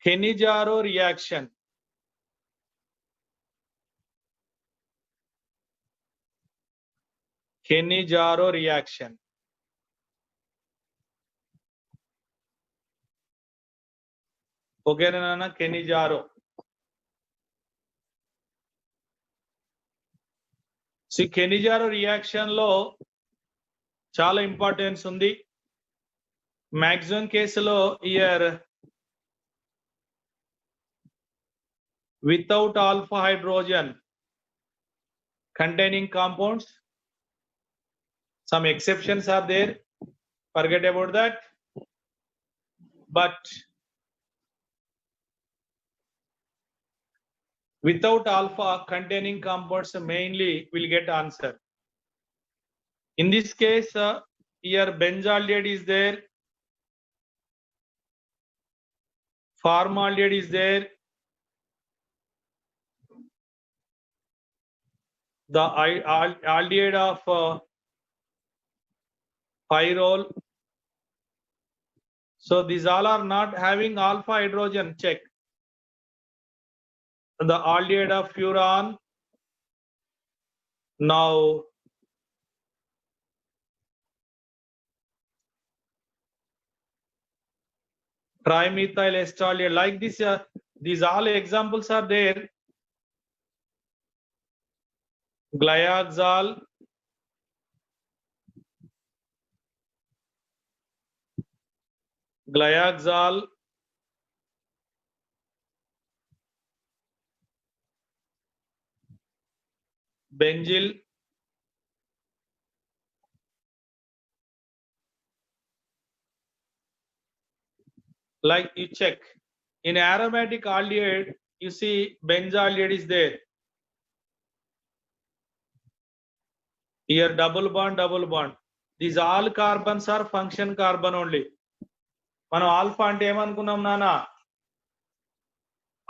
Kenijaro reaction. Kenijaro reaction. Okay, Nana, Kenijaro. See, Kenijaro reaction lo chala importance undi. Maximum case lo here without alpha hydrogen containing compounds. Some exceptions are there. Forget about that. But without alpha containing compounds mainly will get answer. In this case, here benzaldehyde is there, formaldehyde is there, the aldehyde of pyrrole. So these all are not having alpha hydrogen. Check. The aldehyde of furan. Now trimethyl estradiol, like this, these all examples are there. Glyaxal, benzyl, like you check. In aromatic aldehyde, you see benzaldehyde is there. Here double bond. These all carbons are function carbon only. మనం alpha అంటే ఏమనుకున్నాం నానా?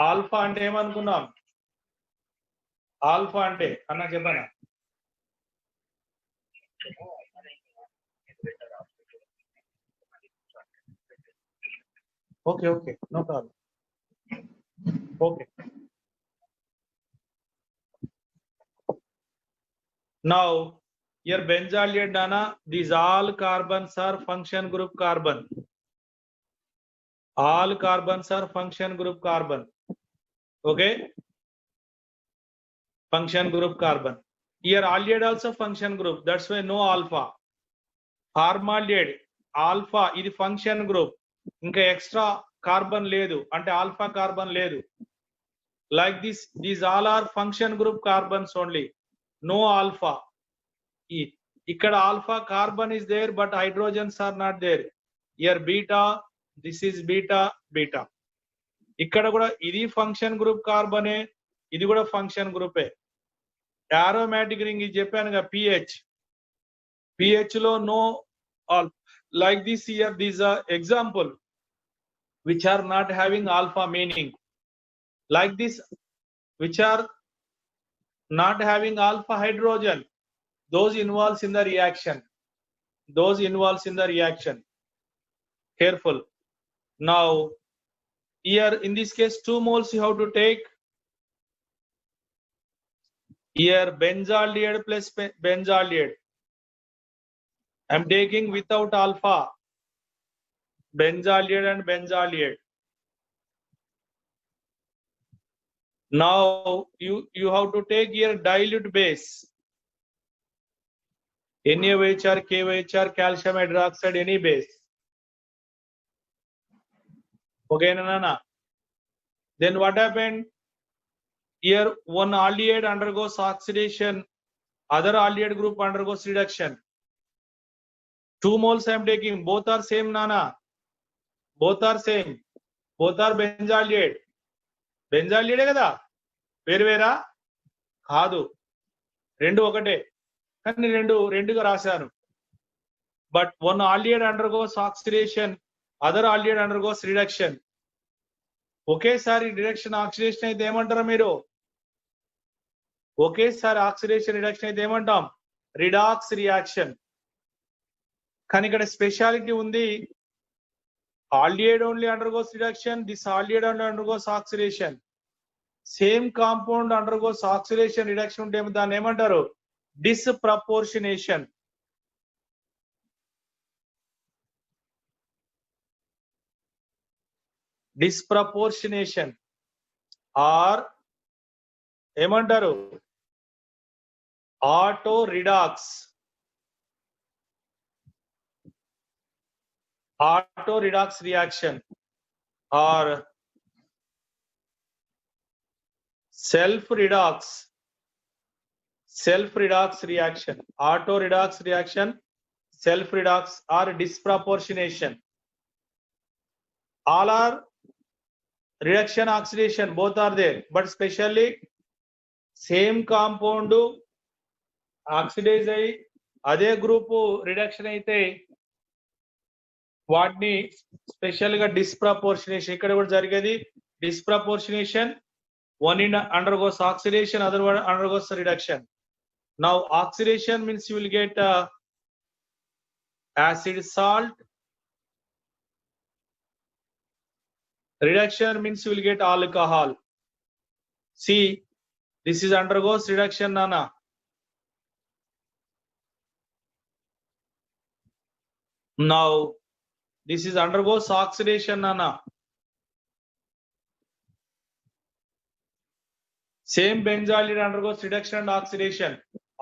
Alpha అంటే ఏమనుకున్నాం? Alpha అంటే అన్నా చెప్పనా? Okay, no problem. Okay. Now here benzaldehyde nana, these all carbons are function group carbon. All carbons are function group carbon. Okay, function group carbon. Here aldehyde also function group, that's why no alpha. Formaldehyde alpha ఇది function group, ఇంకా extra carbon లేదు అంటే alpha carbon లేదు. Like this, these all are function group carbons only, no alpha. ఇక్కడ alpha carbon is there but hydrogens are not there. Here beta, this is beta. ఇక్కడ కూడా ఇది function group కార్బనే, ఇది కూడా function గ్రూపే. aromatic ring ఇది చెప్పానుగా pH లో no all. Like this here, these are example which are not having alpha meaning. Like this, which are not having alpha hydrogen, those involves in the reaction. Careful. Now here in this case 2 moles you have to take. Here benzaldehyde plus benzaldehyde, I am taking without alpha, benzaldehyde and benzaldehyde. Now you have to take here dilute base, NaOHR, KOHR, calcium hydroxide, any base. Okay, Nana. Then what happened? Here one aldehyde undergoes oxidation, other aldehyde group undergoes reduction. 2 moles I am taking, both are same Nana. Both are benzaldehyde. బెంజాల్డిహైడే కదా, వేరువేరా కాదు, రెండు ఒకటే కానీ రెండుగా రాశాను. But one aldehyde undergoes oxidation, other aldehyde undergoes reduction. ఒకేసారి reduction oxidation అయితే ఏమంటారా మీరు? ఒకేసారి ఆక్సిడేషన్ రిడక్షన్ అయితే ఏమంటాం? Redox reaction. కానీ ఇక్కడ స్పెషాలిటీ ఉంది, aldehyde only undergoes reduction, this aldehyde only undergoes oxidation. Same compound undergoes oxidation reduction ఉంటే దాన్ని ఏమంటారు? Disproportionation. Disproportionation or ఏమంటారు? Auto redox. Auto redox reaction or self redox reaction. Auto redox reaction, self redox or disproportionation. All are reduction oxidation, both are there, but specially same compound oxidize అయ్యి అదే group reduction అయితే వాటిని special గా డిస్ప్రపోర్షనేషన్ ఇక్కడ కూడా జరిగేది. డిస్ప్రపోర్షనేషన్, one in undergoes oxidation, other one undergoes reduction. Now oxidation means you will get acid salt, reduction means you will get alcohol. See, this is undergoes reduction, Nana. Now this is undergoes oxidation, Nana. Same benzaldehyde undergoes reduction and oxidation.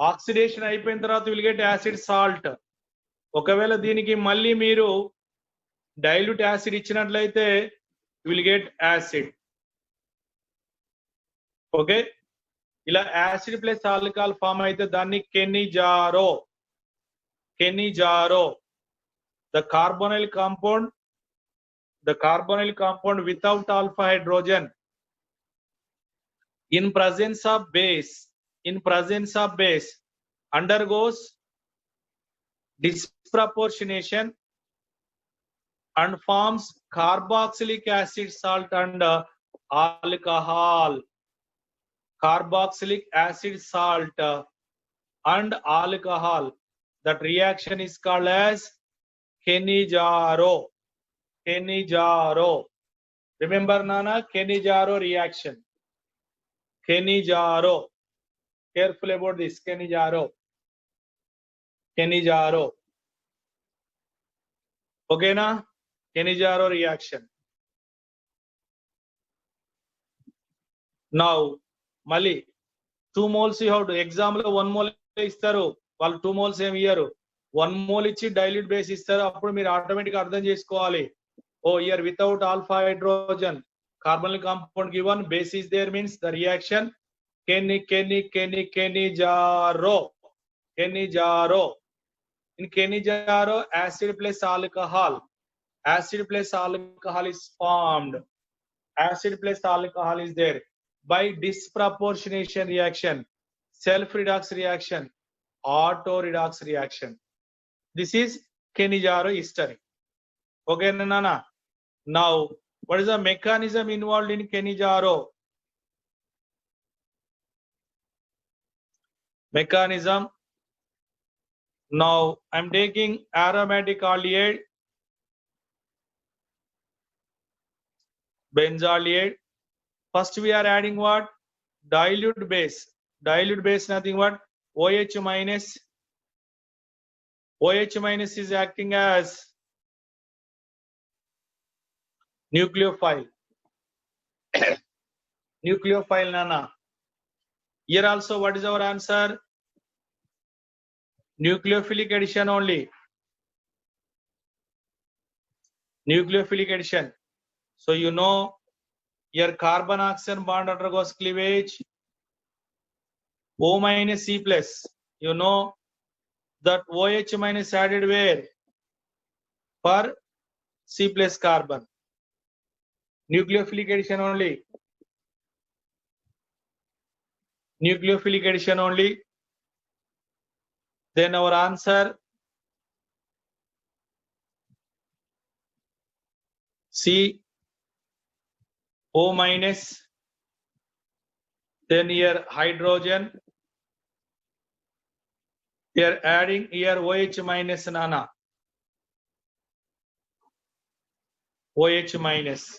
Oxidation అయిపోయిన తర్వాత you will get acid salt. ఒకవేళ దీనికి మళ్ళీ మీరు dilute acid ఇచ్చినట్లయితే you will get acid. Okay, ఇలా acid plus alcohol form అయితే దాన్ని కెనిజారో. The carbonyl compound without alpha hydrogen in presence of base undergoes disproportionation and forms carboxylic acid salt and alcohol. Carboxylic acid salt and alcohol. That reaction is called as Kenijaro. Remember, Nana, Kenijaro reaction. Kenijaro. Careful about this. Kenijaro. Okay, na? Kenijaro reaction. Now, Mali, 2 moles you have to. Exam lo 1 mole ఇస్తారు, వాళ్ళు 2 moles ఏమి ఇయ్యరు. 1 mole ఇచ్చి dilute base ఇస్తారు. అప్పుడు మీరు automatic అర్థం చేసుకోవాలి, ఓ ఇయర్ without alpha hydrogen carbonyl compound given, base is there, means the reaction Kenijaro. In Kenijaro, acid plus alcohol is formed. Acid plus alcohol is there by disproportionation reaction, self redox reaction, auto redox reaction. This is Kenijaro history. Okay, Nana. Now, what is the mechanism involved in Kenijaro? Mechanism. Now I'm taking aromatic aldehyde, benzaldehyde. First we are adding what? Dilute base. Nothing but OH minus. OH minus is acting as nucleophile. Nana. Here also, what is our answer? Nucleophilic addition only. So you know, here carbon oxygen bond undergoes cleavage. O minus C plus. You know that OH minus added where? For C plus carbon. Nucleophilic addition only. Then our answer C, O minus, then here hydrogen, we are adding here OH minus, Nana. OH minus.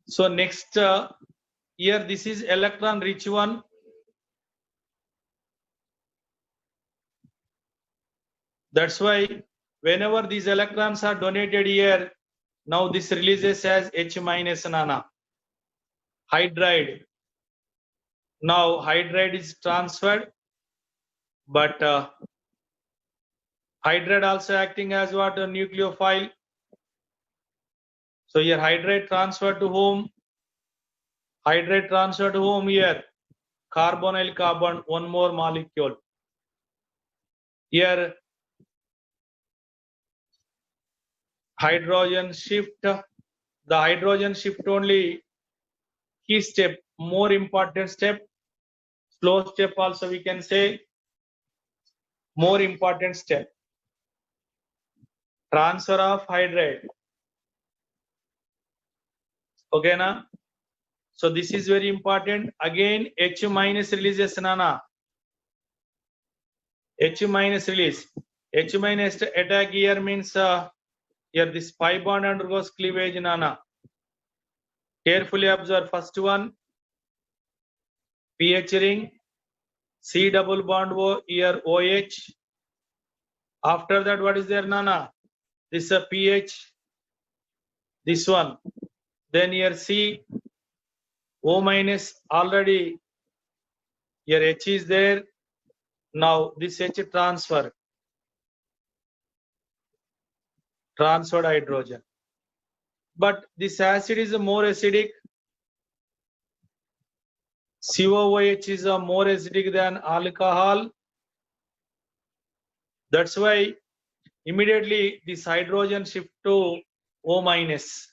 So next here this is electron rich one. That's why whenever these electrons are donated here, now this releases as H minus nana. Hydride. Now hydride is transferred, but hydride also acting as what? A nucleophile. So here hydride transferred to whom? Hydride transferred to whom here? Carbonyl carbon, one more molecule. Here hydrogen shift, the hydrogen shift only key step, more important step, slow step also we can say, more important step. Transfer of hydride. Okay na? So this is very important. Again H minus releases nana. H minus release. H minus attack here means here this pi bond undergoes cleavage nana. Carefully observe first one, pH ring, C double bond O, here OH. After that, what is there nana? This is a pH, this one. Then here C, O minus already, here H is there. Now this H transferred hydrogen. But this acid is more acidic. COOH is more acidic than alcohol. That's why immediately this hydrogen shift to O minus.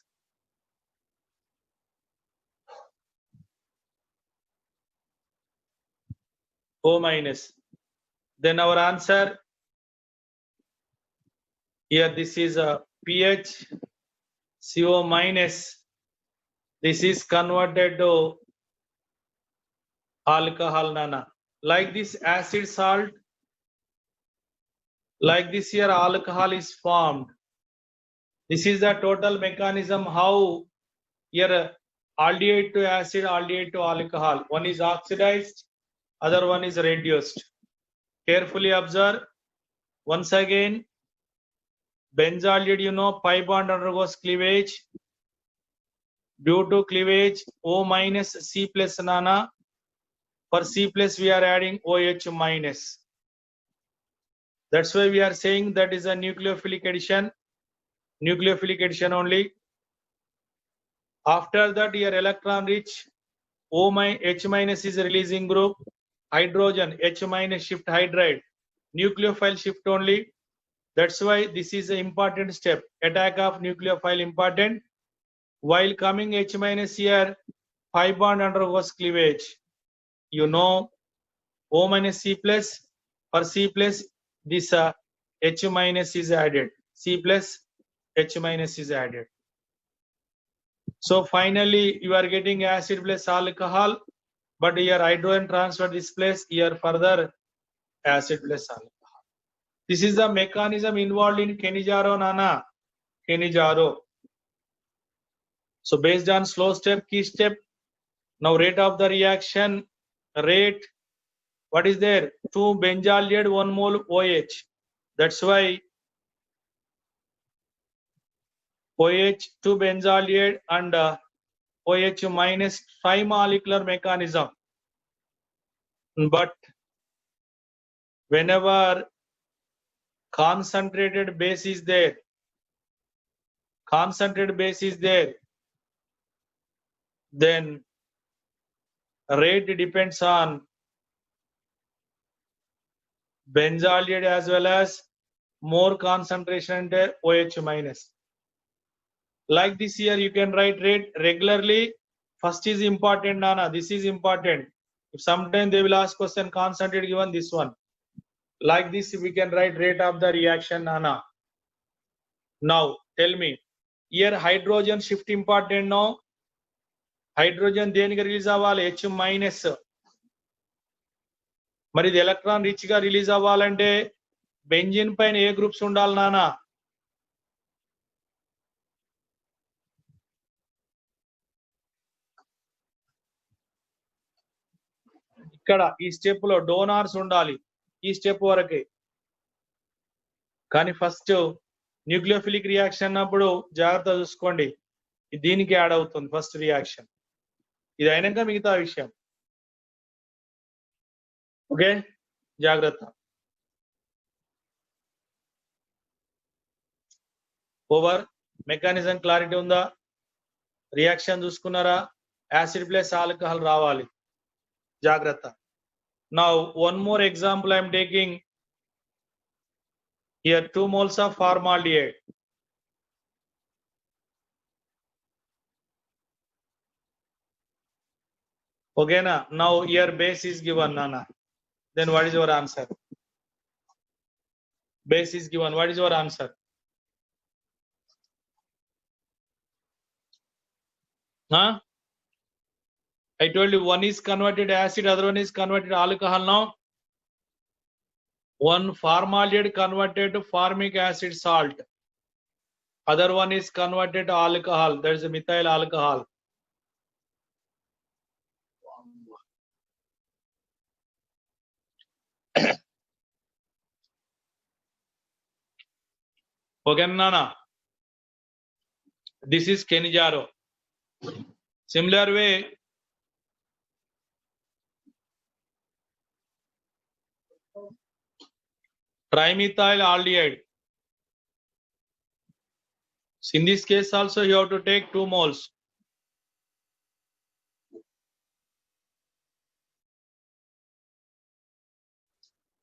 O minus. Then our answer here, this is a pH, CO minus. This is converted to alcohol nana. Like this acid salt, like this here alcohol is formed. This is the total mechanism how here aldehyde to acid, aldehyde to alcohol. One is oxidized, other one is reduced. Carefully observe. Once again, benzaldehyde, you know, pi bond undergoes cleavage. Due to cleavage, O minus C plus nana. For C plus we are adding OH minus. That's why we are saying that is a nucleophilic addition. Nucleophilic addition only. After that, here electron rich H minus is releasing group. Hydrogen H minus shift hydride. Nucleophile shift only. That's why this is an important step. Attack of nucleophile important. While coming H minus here, pi bond undergoes cleavage. You know, O minus C plus. For C plus, this H minus is added. C plus H minus is added. So finally, you are getting acid plus alcohol, but here hydrogen transfer this place, here further acid plus alcohol. This is the mechanism involved in Cannizzaro nana. Cannizzaro. So based on slow step, key step, now rate of the reaction, rate, what is there? 2 benzaldehyde, 1 mole OH. That's why OH, 2 benzaldehyde and OH minus trimolecular mechanism. But whenever concentrated base is there, then rate depends on benzaldehyde as well as more concentration into OH minus. Like this here, you can write rate regularly. First is important, nana. This is important. If sometime they will ask question concentrate given this one. Like this, we can write rate of the reaction, nana. Now tell me, here hydrogen shift important no? Hydrogen దేనికి release అవ్వాలి? H minus. మరి ఇది electron rich గా release అవ్వాలంటే benzene పైన ఏ groups ఉండాలి నానా? ఇక్కడ ఈ స్టెప్ లో డోనార్స్ ఉండాలి ఈ స్టెప్ వరకే. కానీ ఫస్ట్ న్యూక్లియోఫిలిక్ రియాక్షన్ అన్నప్పుడు జాగ్రత్త చూసుకోండి, దీనికి యాడ్ అవుతుంది ఫస్ట్ రియాక్షన్. ఇది అయినాక మిగతా విషయం. ఓకే, జాగ్రత్త. ఓవర్. మెకానిజం క్లారిటీ ఉందా? రియాక్షన్ చూసుకున్నారా? యాసిడ్ ప్లస్ ఆల్కహాల్ రావాలి, జాగ్రత్త. Now one more example I am taking here, 2 moles of formaldehyde. Okay na? Now here base is given, Nana. Then what is your answer? Base is given. What is your answer? Huh? I told you one is converted acid, other one is converted alcohol. Now one formaldehyde converted to formic acid salt, other one is converted to alcohol, that is methyl alcohol. Okay, Nana. This is Kenicharo. Similar way, trimethyl aldehyde. In this case also you have to take 2 moles.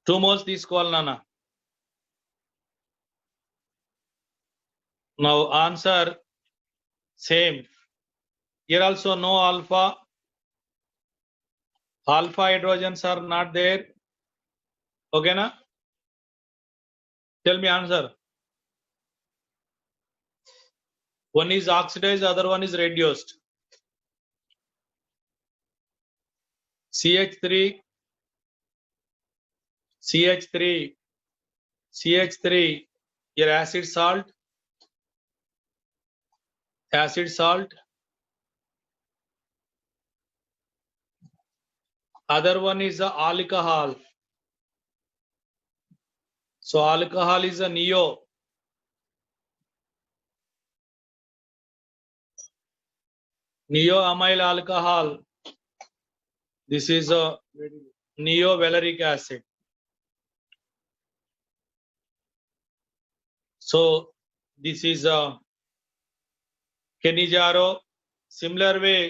Two moles తీసుకోవాలి నాన్న. Now answer same. Here also no alpha. Alpha hydrogens are not there. Okay na? Tell me answer. One is oxidized, other one is reduced. CH3, CH3, CH3. Here acid salt, acid salt. Other one is a alcohol. So alcohol is a neo. Neoamyl alcohol. This is a neovaleric acid. So this is a Kenicharo. Similar way,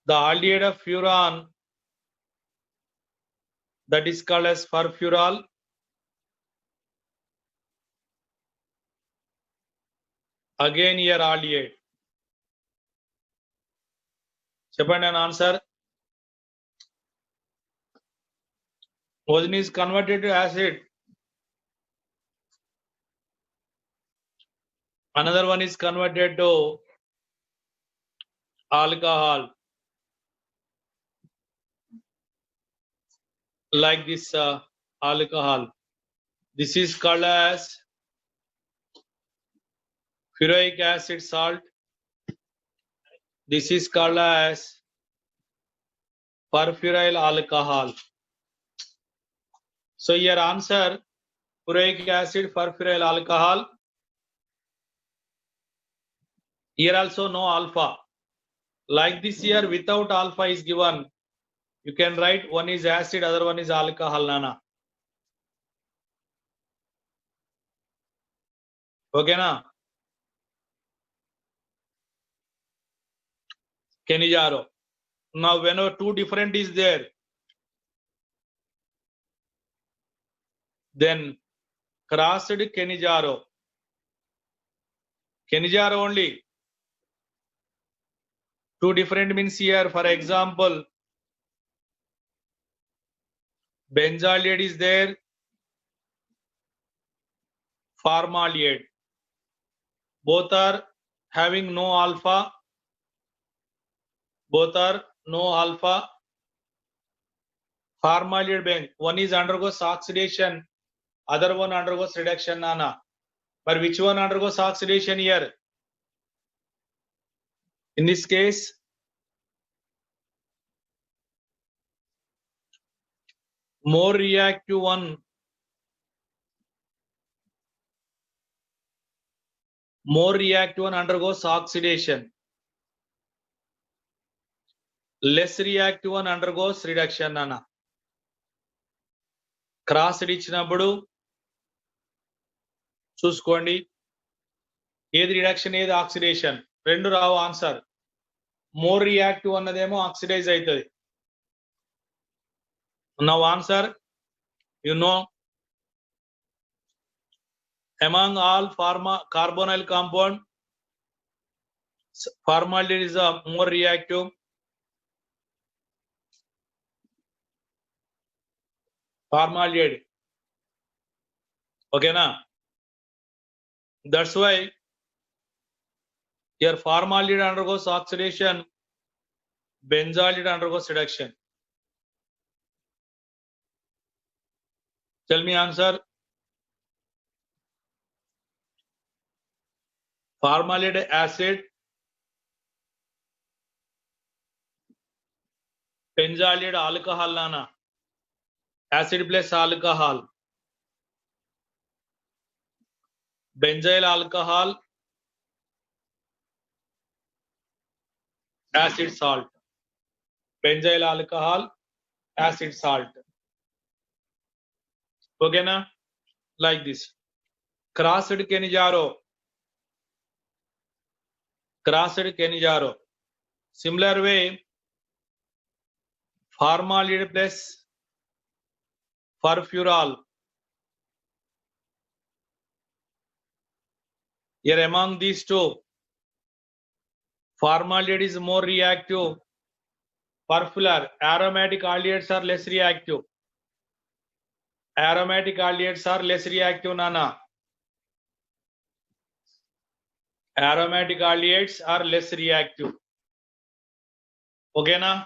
the aldehyde of furan, that is called as furfural. Again here aldehyde. చెప్పండి an answer. One is converted to acid, another one is converted to alcohol, like this alcohol. This is called as furoic acid salt. This is called as furfuryl alcohol. So your answer, furoic acid, furfuryl alcohol. Here also no alpha. Like this here without alpha is given. You can write one is acid, other one is alcohol, Nana. Okay na? Kenicharo. Now whenever two different is there, then crossed Kenicharo. Kenicharo only. Two different means here, for example, benzaldehyde is there, formaldehyde. Both are having no alpha. Both are no alpha. Formaldehyde bench. One is undergoes oxidation, other one undergoes reduction, Nana. But which one undergoes oxidation here? In this case, more reactive one undergoes oxidation. Less reactive one undergoes reduction అన్న. Cross ఇచ్చినప్పుడు చూసుకోండి ఏది reduction ఏది oxidation రెండు రావు answer. More reactive అన్నదేమో oxidise అవుతుంది. Now answer, you know, among all carbonyl compound, formaldehyde is a more reactive. Formaldehyde. Okay na? That's why here formaldehyde undergoes oxidation, benzaldehyde undergoes reduction. Tell me answer. Formaldehyde acid, benzaldehyde alcohol nana. Acid plus alcohol. Benzyl alcohol, acid salt. Benzyl alcohol, acid salt. Okay na? Like this. Crossed Kenijaro. Crossed Kenijaro. Similar way, formaldehyde plus furfural. Here among these two, formaldehyde is more reactive. Furfural, aromatic aldehydes are less reactive. Aromatic aldehydes are less reactive, Nana. Aromatic aldehydes are less reactive. Okay, na?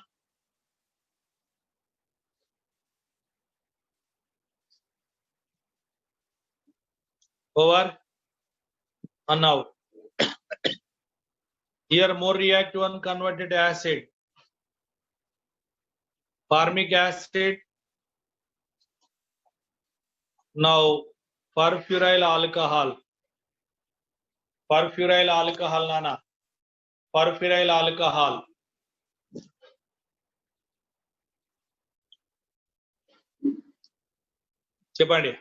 Over. And now, here more reactive one converted acid. Formic acid. Now, furfuryl alcohol. Furfuryl alcohol, Nana. Furfuryl alcohol. చెప్పండి.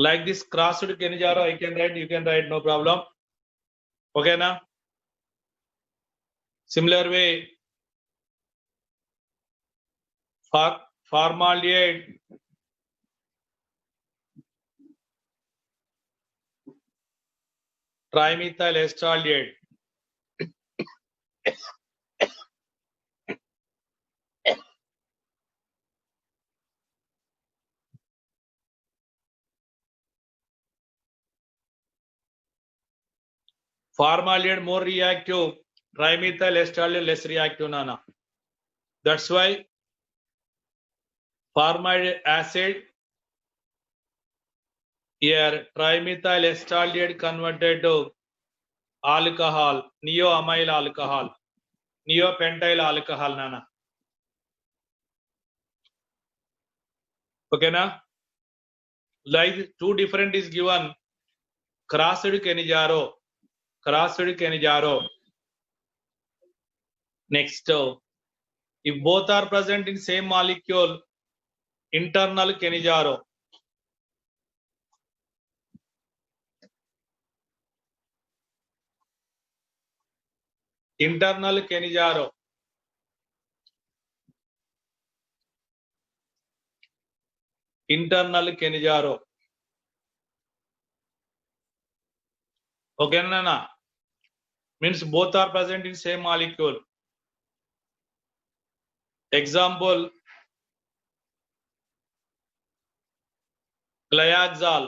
Like this crossed Kenijaro, I can write, you can write, no problem. Okay na? Similar way, formaldehyde, trimethyl acetaldehyde. Formaldehyde more reactive, trimethyl acetaldehyde less reactive, Nana. That's why formaldehyde acid, here trimethyl acetaldehyde converted to alcohol, neoamyl alcohol, neopentyl alcohol, Nana. Okay na? Like two different is given, crossed Kenijaro. Crossed Kenijaro. Next, if both are present in same molecule, internal Kenijaro. Internal Kenijaro. Internal Kenijaro. Okay, Nana? Means both are present in same molecule. Example, Glyaxal.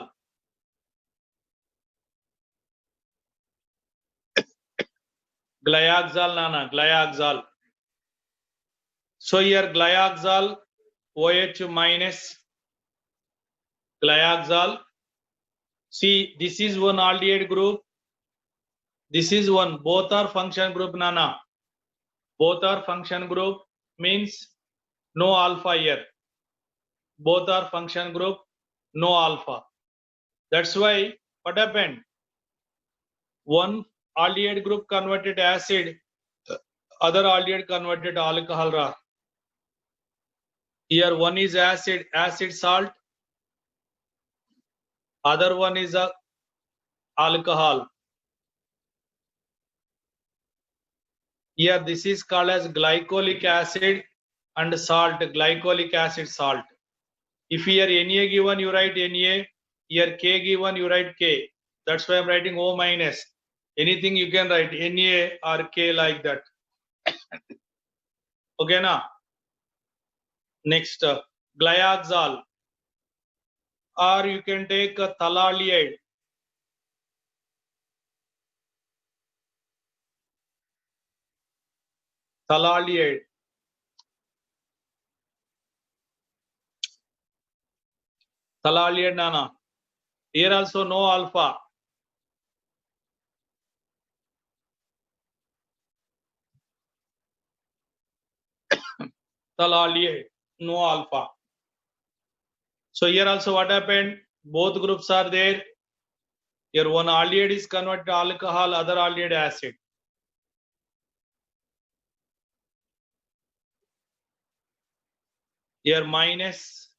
Glyaxal, Nana, Glyaxal. So here glyoxal OH minus glyoxal. See, this is one aldehyde group. This is one. Both are function group, Nana. Both are function group means no alpha here. Both are function group, no alpha. That's why what happened? One aldehyde group converted acid, other aldehyde converted alcohol. Here one is acid salt, other one is a alcohol. Here this is called as glycolic acid and salt, glycolic acid salt. If here Na given, you write Na. Here K given, you write K. That's why I'm writing O minus. Anything you can write Na or K like that. Okay, na? Next, glyoxal. Or you can take a thallaldehyde. Thallaldehyde. Thallaldehyde, Nana. Here also no alpha. Thallaldehyde, no alpha. So here also what happened? Both groups are there. Here one aldehyde is converted to alcohol, other aldehyde acid. Here minus.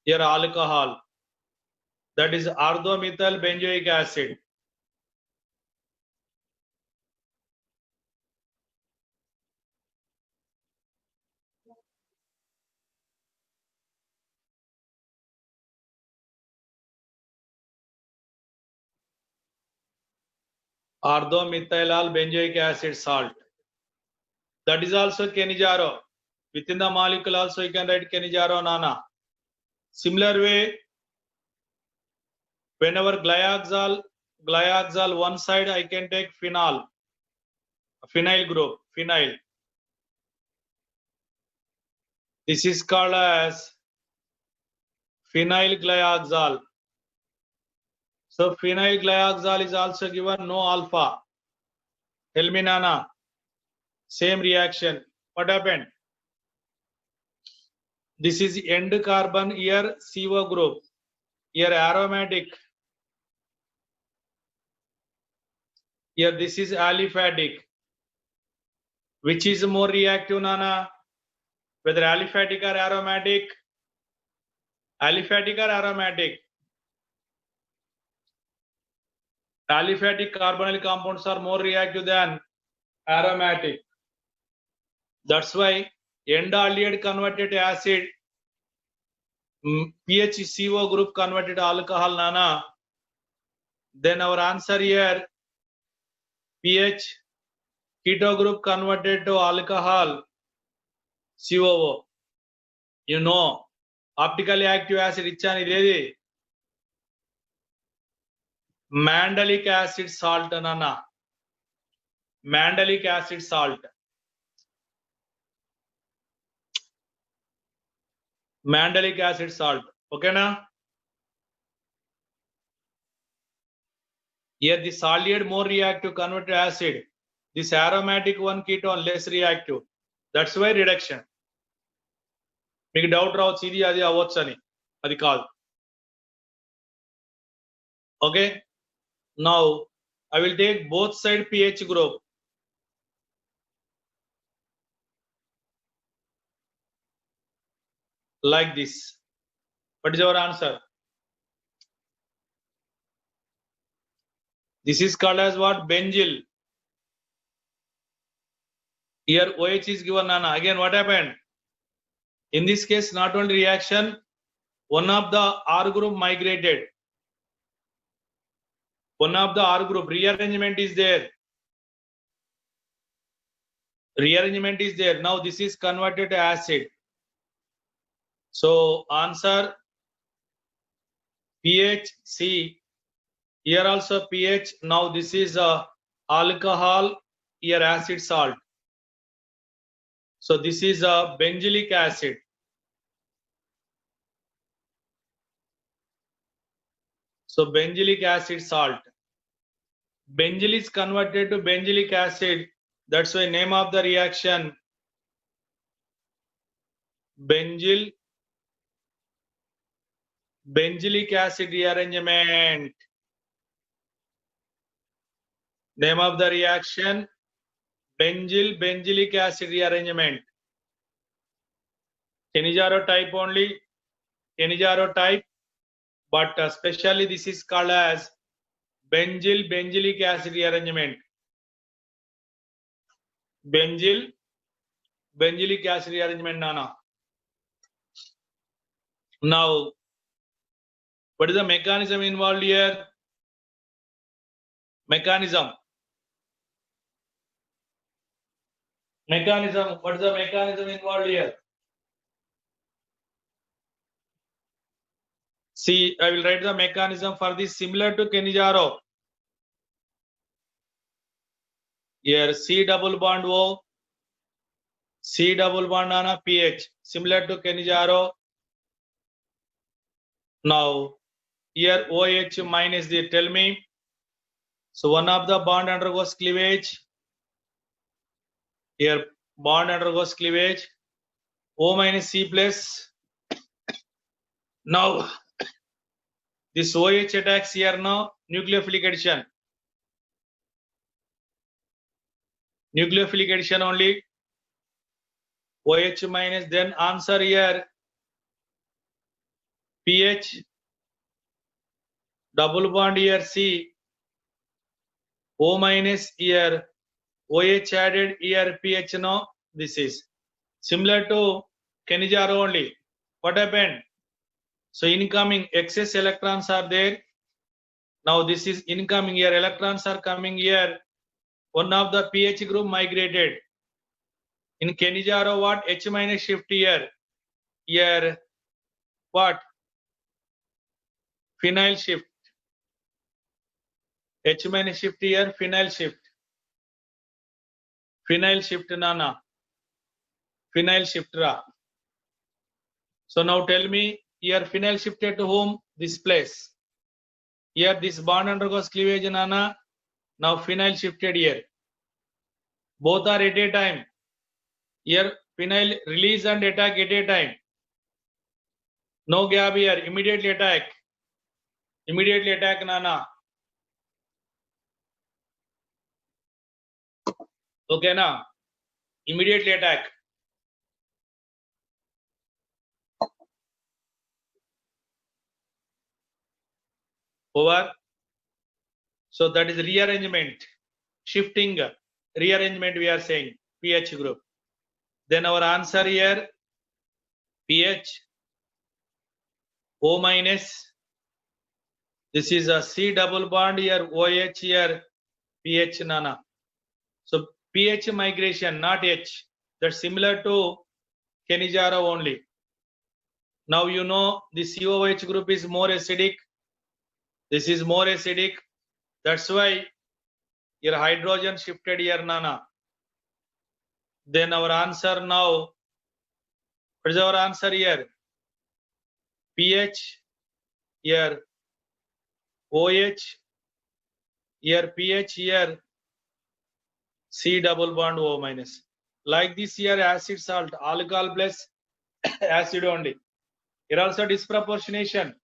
Here alcohol. That is orthomethyl benzoic acid. Orthomethyl benzoic acid salt. That is also Kenijaro. Within the molecule also you can write Kenijaro, Nana. Similar way, whenever glyoxal one side, I can take phenol group, phenyl. This is called as phenyl glyoxal. So phenyl glyoxal is also given no alpha. Tell me, Nana. Same reaction. What happened? This is end carbon, here CO group. Here aromatic. Here this is aliphatic. Which is more reactive, Nana? Whether aliphatic or aromatic? Aliphatic or aromatic? Aliphatic carbonyl compounds are more reactive than aromatic. That's why end aldehyde converted to acid, pH CO group converted to alcohol, Nana. Then our answer here, pH keto group converted to alcohol, COO. You know, optically active acid ichani idedi. Mandelic acid salt, Nana. Mandelic acid salt. Mandelic acid salt. Okay, na? Here the solid more reactive converted to acid. This aromatic one ketone less reactive. That's why reduction. మీకు doubt రావచ్చు ఇది అది అవ్వచ్చు అని, అది కాదు. Okay, now I will take both side pH group. Like this. What is our answer? This is called as what? Benzyl. Here OH is given, Nana. Again, what happened? In this case, not only reaction, one of the R group migrated. One of the R group rearrangement is there. Rearrangement is there. Now this is converted to acid. So answer pH C. Here also pH. Now this is alcohol. Here acid salt. So this is a benzylic acid. So benzylic acid salt. Benzyl is converted to benzylic acid. That's why name of the reaction benzylic acid rearrangement. Name of the reaction benzylic acid rearrangement. Kenizaro type only. Kenizaro type, but especially this is called as benzylic acid rearrangement. Benzylic acid rearrangement, Nana. Now, what is the mechanism involved here? Mechanism. What is the mechanism involved here? See, I will write the mechanism for this similar to Kenizaro. Here, C double bond O, C double bond on a pH, similar to Kenizaro. Now, here OH minus the, tell me. So one of the bond undergoes cleavage. Here, bond undergoes cleavage. O minus C plus. Now, this OH attacks here now, nucleophilic addition. Nucleophilic addition only. OH minus, then answer here pH, double bond here C, O minus here, OH added here pH no, this is similar to Kenizaro only. What happened? So incoming excess electrons are there. Now this is incoming here, electrons are coming here. One of the pH group migrated. In Kenizaro what? H minus shift here. Here what? Phenyl shift. H minus shift here, phenyl shift. Phenyl shift Nana. Phenyl shift Ra. So now tell me, here phenyl shifted to whom? This place. Here this bond undergoes cleavage Nana. Now phenyl shifted here. Both are at a time. Here phenyl release and attack at a time. No gap here. Immediately attack. Immediately attack Nana. Okay na? Immediately attack. Over. So that is rearrangement. Shifting. Rearrangement we are saying. pH group. Then our answer here. pH. O minus. This is a C double bond here. OH here. pH Nana. So pH migration, not H. That's similar to Kenizaro only. Now you know the COOH group is more acidic. This is more acidic. That's why your hydrogen shifted here, Nana. Then our answer now. What is our answer here? pH here. OH here. pH here. C double bond O minus. Like this here, acid salt, alcohol plus acid only. Here also disproportionation.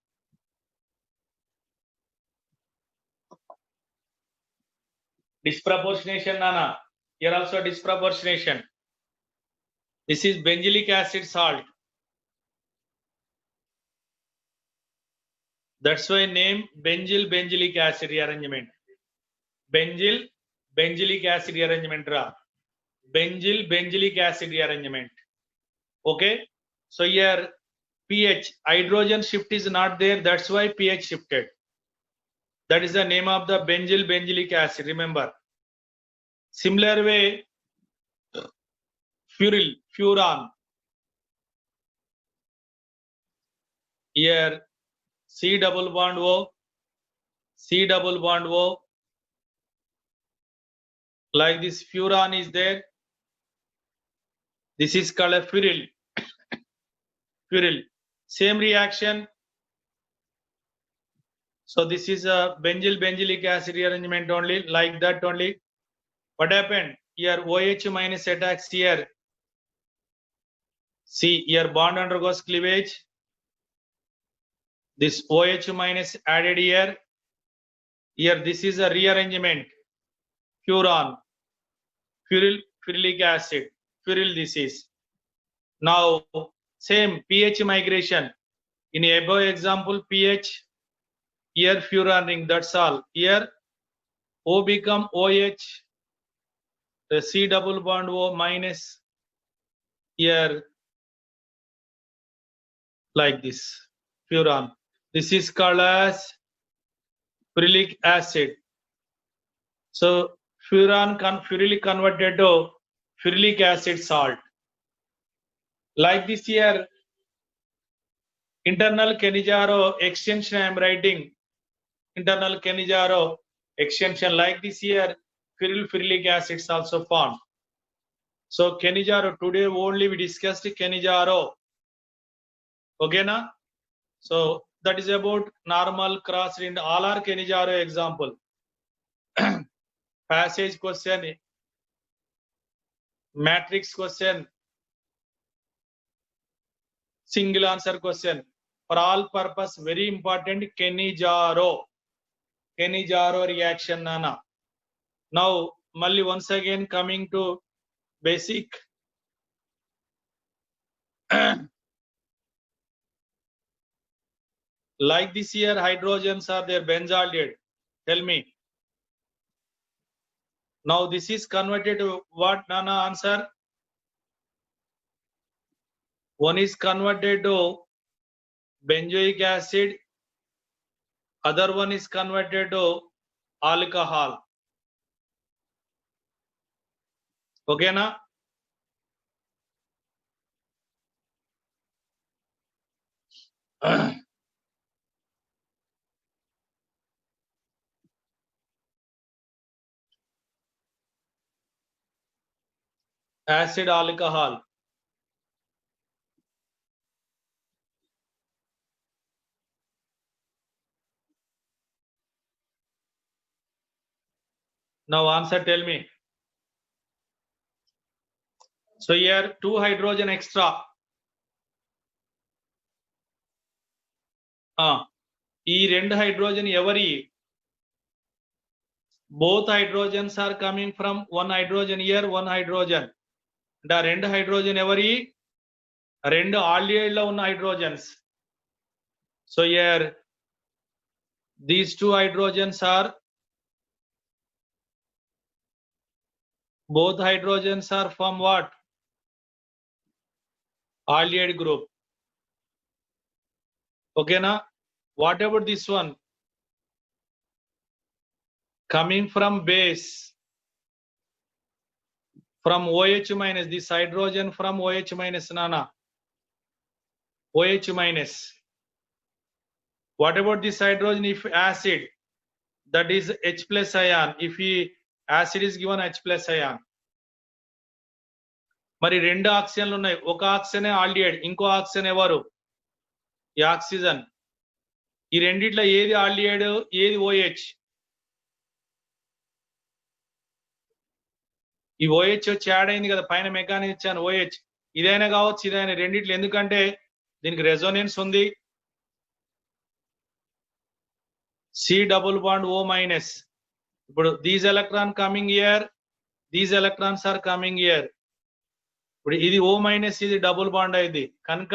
Disproportionation, Nana. Here also disproportionation. This is benzylic acid salt. That's why name benzylic acid rearrangement. Benzylic acid rearrangement ra. Benzylic acid rearrangement. Okay. So here pH, hydrogen shift is not there. That's why pH shifted. That is the name of the benzylic acid. Remember. Similar way, furan. Here C double bond O, C double bond O. Like this furan is there. This is called a furyl. Furyl. Same reaction. So this is a benzylic acid rearrangement only, like that only. What happened? Here OH minus attacks here. See, here bond undergoes cleavage. This OH minus added here. Here this is a rearrangement. Furan. Furylic acid. Furyl this is. Now same pH migration. In above example pH. Here furan ring, that's all. Here O become OH, the C double bond O minus, here like this, furan. This is called as furylic acid. So furylic converted to furylic acid salt. Like this here, internal Cannizzaro extension I am writing. Internal Cannizzaro extension like this here, furylic acids also formed. So Cannizzaro, today only we discussed Cannizzaro. Okay na? So that is about normal cross in all are Cannizzaro example. Passage question, matrix question, single answer question. For all purpose, very important, Cannizzaro reaction nana. Now Malli once again coming to basic. Like this here, hydrogens are there, benzaldehyde. Tell me. Now this is converted to what, Nana? Answer. One is converted to benzoic acid. Other one is converted to alcohol. Okay na? Acid, alcohol. Now answer, tell me. So here 2 hydrogen extra. ఈ రెండు hydrogen ఎవరి? Both hydrogens are coming from one hydrogen here, one hydrogen. The రెండు hydrogen ఎవరి? రెండు aldehyde లో ఉన్న hydrogens. So here these 2 hydrogens are, both hydrogens are from what? Aldehyde group. Okay na? What about this one? Coming from base, from OH minus, this hydrogen from OH minus, Nana. OH minus. What about this hydrogen if acid? That is H plus ion. If acid is given H plus ion. మరి రెండు ఆక్సిజన్లు ఉన్నాయి, ఒక ఆక్సిజనే aldehyde, ఇంకో oxygen ఎవరు? ఈ oxygen. ఈ రెండిట్లో ఏది ఆల్డిహైడ్, ఏది OH? ఈ OH వచ్చి యాడ్ అయింది కదా, పైన మెకానిజం ఇచ్చాను OH. ఇదైనా కావచ్చు, ఇదైనా, రెండిట్లో, ఎందుకంటే దీనికి రెజోనెన్స్ ఉంది. C double bond O minus. ఇప్పుడు these electron coming here, these electrons are coming here. ఇప్పుడు ఇది O minus, ఇది డబుల్ బాండ్ అయింది కనుక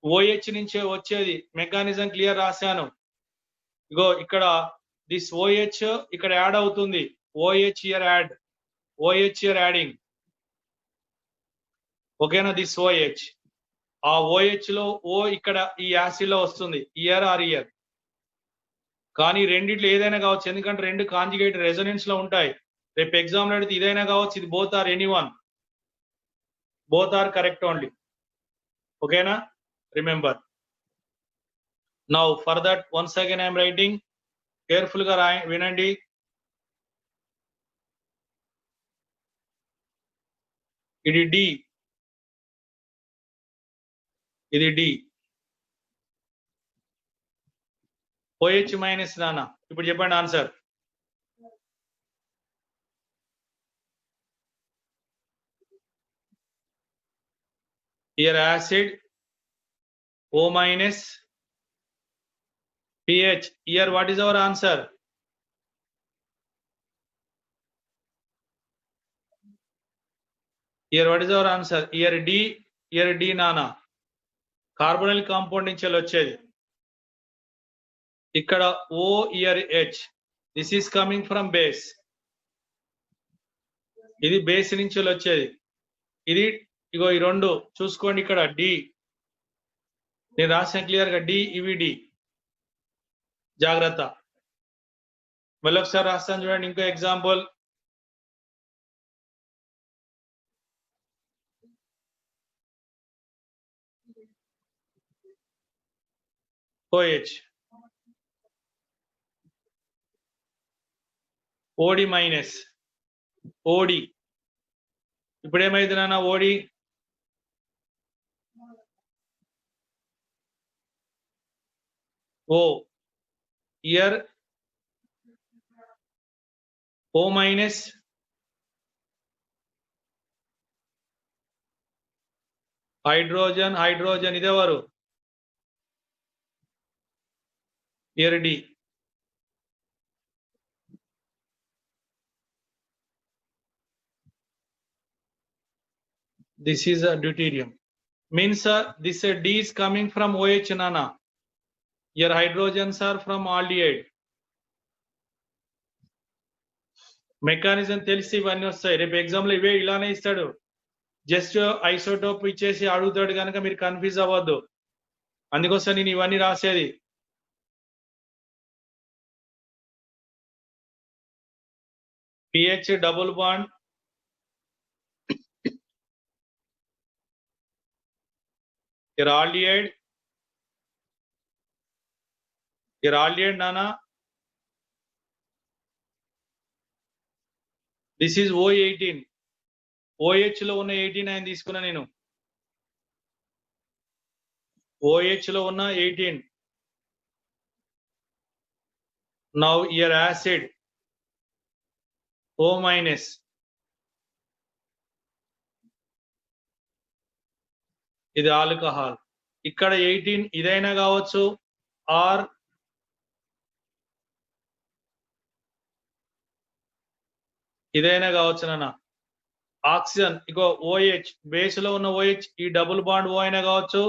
OH నుంచే వచ్చేది. మెకానిజం క్లియర్ రాశాను. ఇగో ఇక్కడ దిస్ OH ఇక్కడ యాడ్ అవుతుంది. OH here add, OH here adding. ఓకేనా? దిస్ OH, ఆ OH లో O ఇక్కడ ఈ యాసిడ్ లో వస్తుంది, ఇయర్ ఆర్ ఇయర్. కానీ రెండిట్లో ఏదైనా కావచ్చు, ఎందుకంటే రెండు కాంజుగేట్ రెజొనెన్స్ లో ఉంటాయి. రేపు ఎగ్జామ్ లో అడిగితే ఇదైనా కావచ్చు, ఇది both or anyone, both are correct only. Okay na? Remember. Now for that once again I am writing, careful ga vinandi. ఇది డి, ఇది డి. OH మైనస్ నాన్న. ఇప్పుడు చెప్పండి answer. Here acid O minus pH. Here what is our answer? Here what is our answer? Here D, here D nana. Carbonyl compound నుంచి వచ్చేది. ఇక్కడ O, here H. This is coming from base. ఇది base నుంచి వచ్చేది. ఇది ఇగో ఈ రెండు చూసుకోండి. ఇక్కడ D నేను రాసిన క్లియర్ గా D, ఇవి D. జాగ్రత్త. మళ్ళీ ఒకసారి రాస్తాను చూడండి. ఇంకో example. OH, OD minus, OD. ఇప్పుడు ఏమైంది నాన్న? OD O, here O minus hydrogen, hydrogen ఇదేవారు? Here D. This is a deuterium. Means this D is coming from OH nana. Here hydrogens are from aldehyde. Mechanism తెలిసి ఇవన్నీ వస్తాయి. రేపు exam లో ఇవే ఇలానే ఇస్తాడు. జస్ట్ ఐసోటోప్ ఇచ్చేసి అడుగుతాడు కనుక మీరు కన్ఫ్యూజ్ అవ్వద్దు. అందుకోసం నేను ఇవన్నీ రాసేది. pH double bond, here aldehyde, here aldehyde nana. This is O18. OH లో ఉన్న 89 తీసుకున్నా నేను. OH లో ఉన్న 18. Now here acid O minus. ఇది ఆల్కహాల్. ఇక్కడ 18 ఇదైనా కావచ్చు ఆర్ ఇదైనా కావచ్చు నాన్న. ఆక్సిజన్ ఇగో OH బేస్ లో ఉన్న OH ఈ డబుల్ బాండ్ O అయినా కావచ్చు,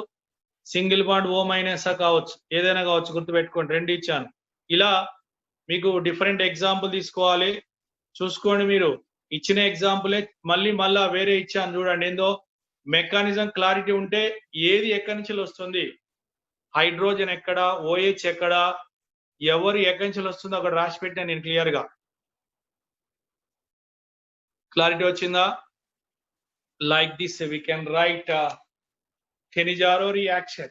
సింగిల్ బాండ్ O మైనస్ కావచ్చు, ఏదైనా కావచ్చు. గుర్తుపెట్టుకోండి, రెండు ఇచ్చాను. ఇలా మీకు డిఫరెంట్ ఎగ్జాంపుల్ తీసుకోవాలి. చూసుకోండి, మీరు ఇచ్చిన ఎగ్జాంపులే మళ్ళా వేరే ఇచ్చాను చూడండి. ఏందో మెకానిజం క్లారిటీ ఉంటే ఏది ఎక్కడి నుంచి వస్తుంది, హైడ్రోజన్ ఎక్కడ, OH ఎక్కడ, ఎవరు ఎక్కడి నుంచి వస్తుందో అక్కడ రాసి పెట్టాను నేను క్లియర్ గా. క్లారిటీ వచ్చిందా? Like this we can write Cannizzaro reaction.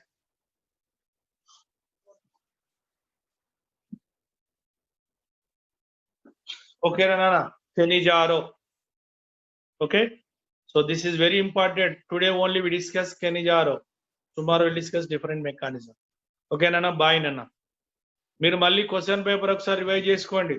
Okay nana, Cannizzaro. Okay, so this is very important. Today only we discuss Cannizzaro. Tomorrow we'll discuss different mechanism. Okay nana, bye nana. మీరు మళ్ళీ question paper ఒకసారి revise చేసుకోండి.